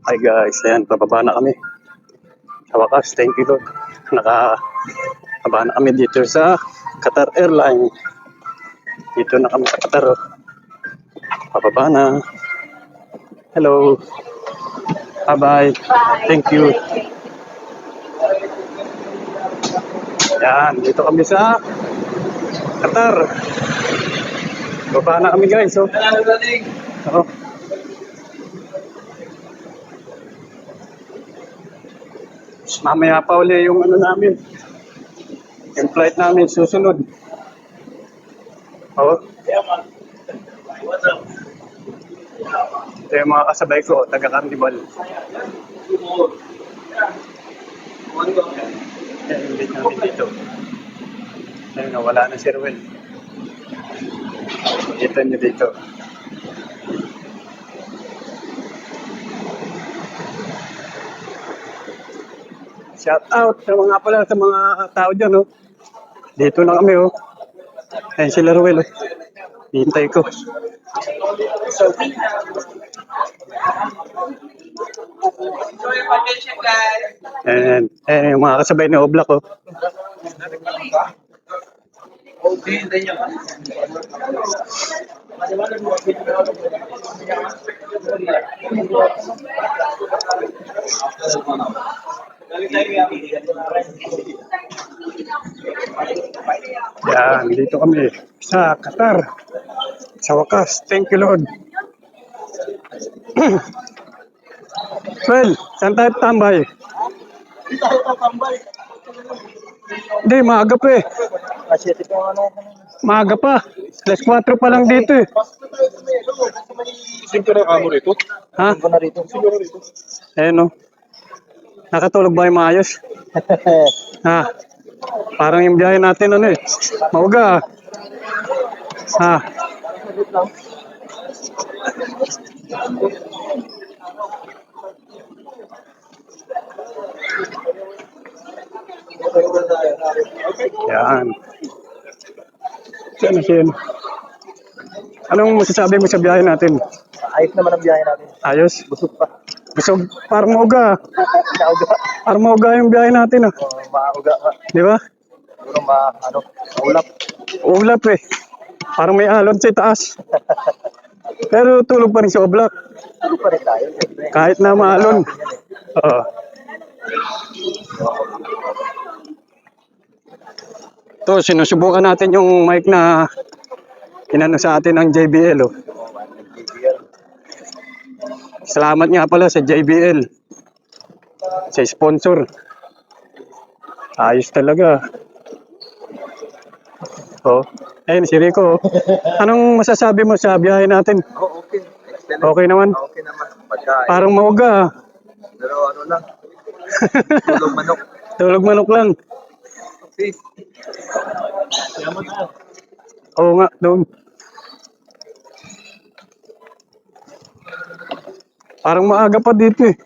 Hi guys, ayan, bababa na kami. Sa wakas, thank you Lord. Nakababa na kami dito sa Qatar Airlines. Dito na kami sa Qatar. Bababa na. Hello. Bye-bye. Thank you. Ayan, dito kami sa Qatar. Bababa na kami guys. Oh. Oh. Mamaya pa uli yung ano namin. Yung flight namin susunod. Oh. Ito yung mga kasabay ko, taga-carnival. Yan yung date namin dito. Ayun, wala na si Ruel. Dito nyo dito. Shout out sa mga pala sa mga tao dyan, oh. Dito na kami, oh. Ayun sila Ruel, oh. Hintay ko. And yung mga kasabay ni Oblak, oh. Yan, dito kami sa Qatar. Sa wakas, thank you Lord. Well, saan tayo tambay? Hindi, maaga pa eh. Maaga pa. Alas 4 pa lang dito eh. Siyempre na kamo rito. Ha? Ayun oh. Nakatulog ba yung maayos? Ha? Parang yung biyahe natin ano eh. Mauga ah. Ha? Yan. Sino? Anong masasabi mo sa biyahe natin? Ayos naman ang biyahe natin. Ayos? Busog pa. Busog? Parang mauga. Nauga. Parang mauga yung biyahe natin ah. Mauga ka. Di ba? Siguro maulap. Ulap eh. Parang may alon sa itaas. Pero tulog pa rin si Oblak. Tulog pa rin tayo. Kahit na maalon. Oo. Ito, sinusubukan natin yung mic na inano sa atin ng JBL. Oh. Salamat nga pala sa JBL. Sa sponsor. Ayos talaga. Oh. Ayun, si Rico. Anong masasabi mo sa biyahe natin? Oh, okay. Excellent. Okay naman? Okay naman. Pagkain. Parang mauga ah. Pero ano lang. Tulog manok. Tulog manok lang. Okay. Oo nga, doon. Parang maaga pa dito eh.